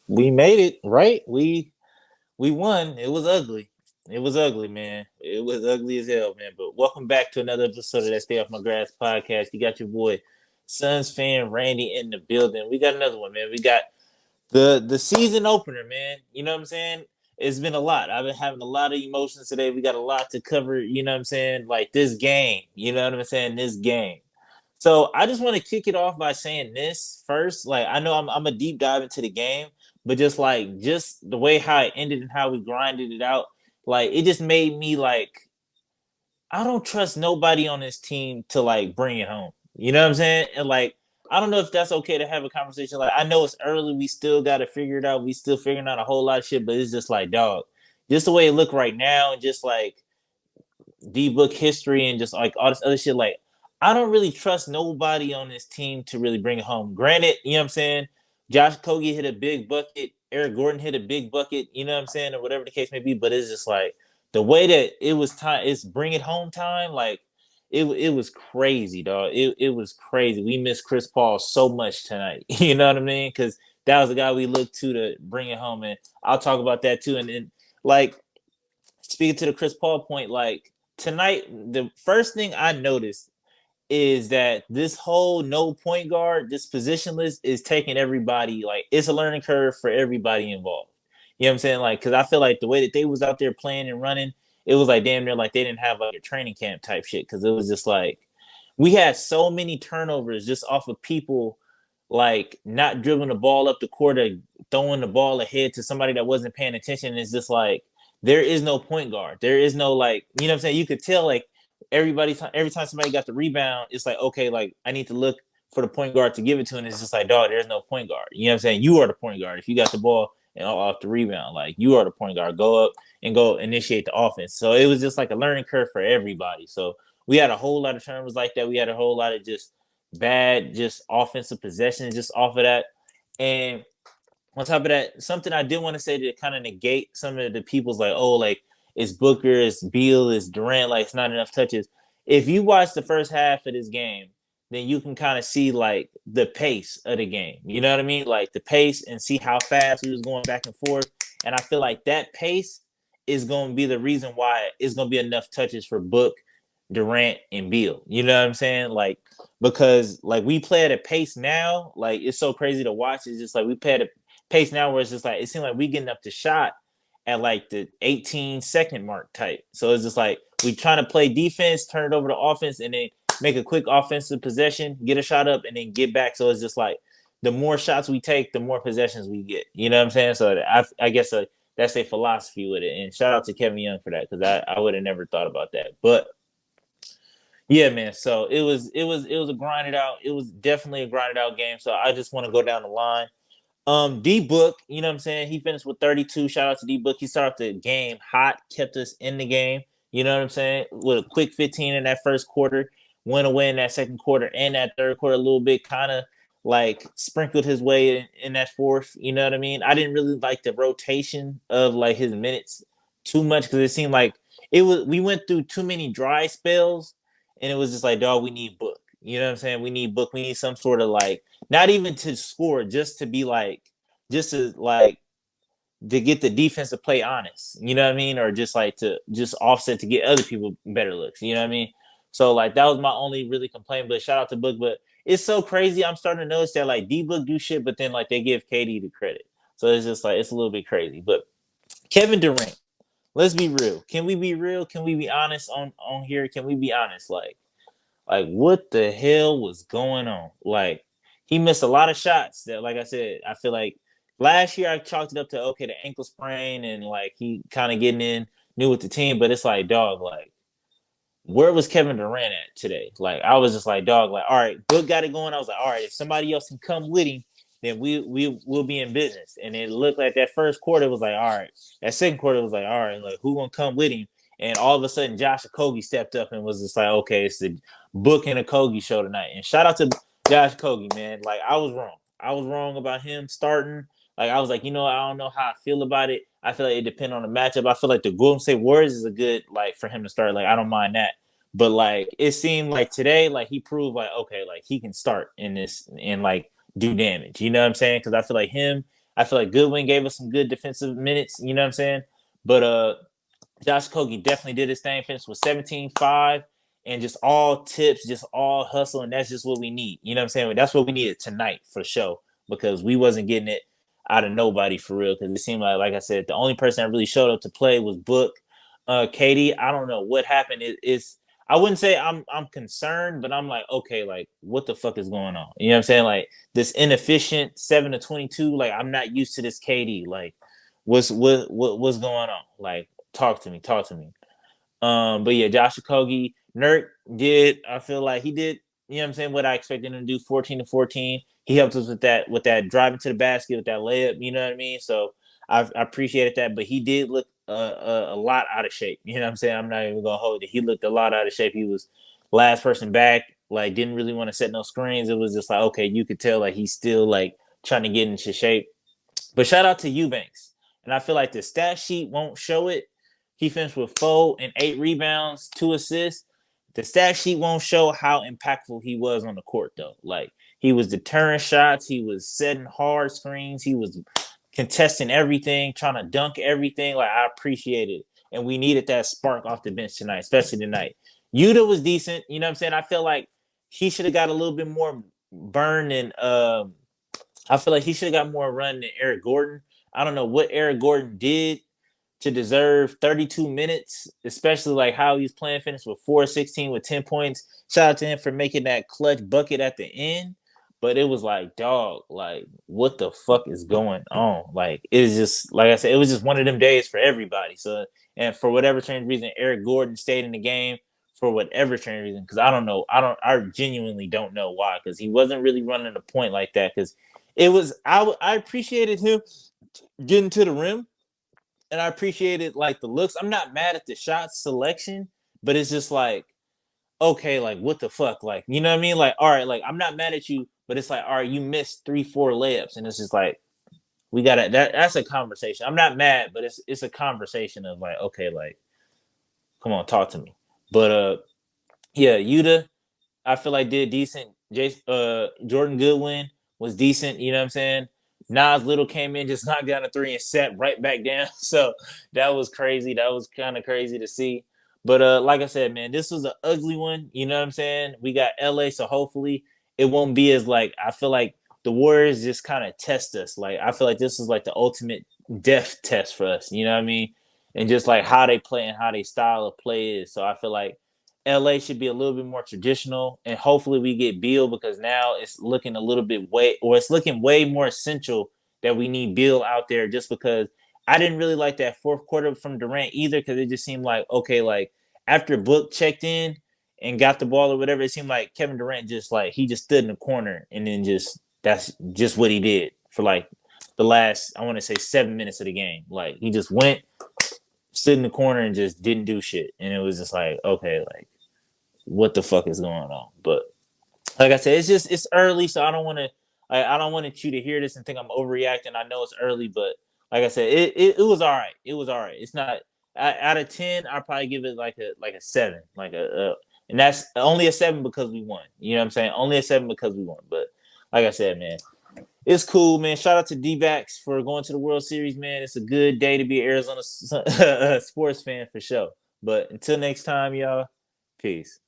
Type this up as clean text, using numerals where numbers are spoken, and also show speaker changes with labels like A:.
A: We made it, right? We won. It was ugly. It was ugly, man. It was ugly as hell, man. But welcome back to another episode of that Stay Off My Grass podcast. You got your boy Suns fan Randy in the building. We got another one, man. We got the season opener, man. You know what I'm saying? It's been a lot. I've been having a lot of emotions today. We got a lot to cover, you know what I'm saying? Like this game. You know what I'm saying? This game. So I just want to kick it off by saying this first. Like I know I'm a deep dive into the game, but just the way how it ended and how we grinded it out, like it just made me like I don't trust nobody on this team to like bring it home. You know what I'm saying? And like I don't know if that's okay to have a conversation. Like I know it's early, we still got to figure it out. We still figuring out a whole lot of shit, but it's just like dog, just the way it look right now, and just like D book history and just like all this other shit. Like, I don't really trust nobody on this team to really bring it home. Granted, you know what I'm saying? Josh Kogi hit a big bucket. Eric Gordon hit a big bucket, you know what I'm saying? Or whatever the case may be. But it's just like the way that it was time, it's bring it home time. Like, it was crazy, dog. It was crazy. We missed Chris Paul so much tonight. You know what I mean? Because that was the guy we looked to bring it home. And I'll talk about that too. And then, like, speaking to the Chris Paul point, like tonight, the first thing I noticed is that this whole no point guard, this positionless, is taking everybody like it's a learning curve for everybody involved. You know what I'm saying? Like, because I feel like the way that they was out there playing and running, it was like damn near like they didn't have like a training camp type shit. Because it was just like we had so many turnovers just off of people like not dribbling the ball up the court or throwing the ball ahead to somebody that wasn't paying attention. It's just like there is no point guard. There is no like, you know what I'm saying? You could tell like every time somebody got the rebound, it's like, okay, like I need to look for the point guard to give it to, and it's just like, dog, there's no point guard. You know what I'm saying? You are the point guard. If you got the ball and off the rebound, like you are the point guard. Go up and go initiate the offense. So it was just like a learning curve for everybody. So we had a whole lot of turnovers like that. We had a whole lot of just bad, just offensive possessions just off of that. And on top of that, something I did want to say to kind of negate some of the people's like, oh, like it's Booker, it's Beal, it's Durant, like it's not enough touches. If you watch the first half of this game, then you can kind of see like the pace of the game. You know what I mean? Like the pace and see how fast he was going back and forth. And I feel like that pace is going to be the reason why it's going to be enough touches for Book, Durant, and Beal. You know what I'm saying? Like because like we play at a pace now, like it's so crazy to watch. It's just like we play at a pace now where it's just like it seems like we getting up to shot at like the 18-second mark type. So it's just like we trying to play defense, turn it over to offense, and then make a quick offensive possession, get a shot up, and then get back. So it's just like the more shots we take, the more possessions we get. You know what I'm saying? So I guess that's a philosophy with it. And shout out to Kevin Young for that because I would have never thought about that. But yeah, man. So it was a grinded out. It was definitely a grinded out game. So I just want to go down the line. D Book, you know what I'm saying? He finished with 32. Shout out to D Book. He started the game hot, kept us in the game. You know what I'm saying? With a quick 15 in that first quarter, went away in that second quarter and that third quarter a little bit, kind of like sprinkled his way in that fourth. You know what I mean? I didn't really like the rotation of like his minutes too much because it seemed like it was we went through too many dry spells, and it was just like, dog, we need Book. You know what I'm saying? We need Book. We need some sort of like not even to score, just to be like, just to like to get the defense to play honest. You know what I mean? Or just like to just offset to get other people better looks. You know what I mean? So like that was my only really complaint. But shout out to Book. But it's so crazy. I'm starting to notice that like D Book do shit, but then like they give KD the credit. So it's just like it's a little bit crazy. But Kevin Durant, let's be real. Can we be real? Can we be honest on here? Can we be honest? Like what the hell was going on? Like he missed a lot of shots that, like I said, I feel like last year I chalked it up to okay, the ankle sprain and like he kind of getting in new with the team, but it's like dog, like where was Kevin Durant at today? Like I was just like dog, like all right, Book got it going. I was like, all right, if somebody else can come with him, then we will be in business. And it looked like that first quarter was like, all right. That second quarter was like, all right, like who gonna come with him? And all of a sudden, Josh Okogie stepped up and was just like, okay, it's the Book and Okogie show tonight. And shout out to Josh Okogie, man. Like I was wrong. I was wrong about him starting. Like I was like, I don't know how I feel about it. I feel like it depends on the matchup. I feel like the Golden State Warriors is a good like for him to start. Like I don't mind that. But like it seemed like today, like he proved like okay, like he can start in this and like do damage. You know what I'm saying? Because I feel like him. I feel like Goodwin gave us some good defensive minutes. You know what I'm saying? But Josh Okogie definitely did his thing. Finished with 17-5 and just all tips, just all hustle, and that's just what we need. You know what I'm saying? That's what we needed tonight for sure because we wasn't getting it out of nobody for real. Because it seemed like I said, the only person that really showed up to play was Book. Katie, I don't know what happened. It's I wouldn't say I'm concerned, but I'm like, okay, like what the fuck is going on? You know what I'm saying? Like this inefficient 7-22. Like I'm not used to this Katie. Like what's going on? Like talk to me, talk to me. But yeah, Josh Okogie, Nurk did. I feel like he did. You know what I'm saying? What I expected him to do, 14-14. He helped us with that driving to the basket with that layup. You know what I mean? So I appreciated that. But he did look a lot out of shape. You know what I'm saying? I'm not even gonna hold it. He looked a lot out of shape. He was last person back. Like didn't really want to set no screens. It was just like okay, you could tell like he's still like trying to get into shape. But shout out to Eubanks. And I feel like the stat sheet won't show it. He finished with 4 and 8 rebounds, 2 assists. The stat sheet won't show how impactful he was on the court, though. Like, he was deterring shots. He was setting hard screens. He was contesting everything, trying to dunk everything. Like, I appreciate it. And we needed that spark off the bench tonight, especially tonight. Yuta was decent. You know what I'm saying? I feel like he should have got a little bit more burn and I feel like he should have got more run than Eric Gordon. I don't know what Eric Gordon did to deserve 32 minutes, especially like how he's playing, finished with 4-16 with 10 points. Shout out to him for making that clutch bucket at the end. But it was like, dog, like, what the fuck is going on? Like, it is just, like I said, it was just one of them days for everybody. So, and for whatever strange reason, Eric Gordon stayed in the game for whatever strange reason. Cause I genuinely don't know why. Cause he wasn't really running a point like that. Cause it was, I appreciated him getting to the rim and I appreciated like the looks. I'm not mad at the shot selection, but it's just like, okay, like what the fuck? Like, you know what I mean? Like, all right, like I'm not mad at you, but it's like, all right, you missed 3-4 layups, and it's just like we gotta that's a conversation. I'm not mad, but it's a conversation of like, okay, like, come on, talk to me. But yeah, Yuta, I feel like did decent. Jordan Goodwin was decent, you know what I'm saying? Nas Little came in, just knocked down a three and sat right back down. So that was crazy. That was kind of crazy to see. But like I said, man, this was an ugly one. You know what I'm saying? We got LA, so hopefully it won't be as like I feel like the Warriors just kind of test us. Like I feel like this is like the ultimate death test for us. You know what I mean? And just like how they play and how they style of play is. So I feel like LA should be a little bit more traditional, and hopefully we get Beal because now it's looking a little bit it's looking way more essential that we need Beal out there. Just because I didn't really like that fourth quarter from Durant either, because it just seemed like okay, like after Book checked in and got the ball or whatever, it seemed like Kevin Durant just like he just stood in the corner and then just that's just what he did for like the last I want to say 7 minutes of the game. Like he just went, stood in the corner and just didn't do shit, and it was just like okay, like what the fuck is going on? But like I said, it's early, so I don't want you to hear this and think I'm overreacting. I know it's early, but like I said, it was all right. It was all right. It's not out of 10. I'll probably give it like a 7, and that's only a 7 because we won. You know what I'm saying? Only a 7 because we won. But like I said, man, it's cool, man. Shout out to D-backs for going to the World Series, man. It's a good day to be an Arizona sports fan for sure. But until next time, y'all, peace.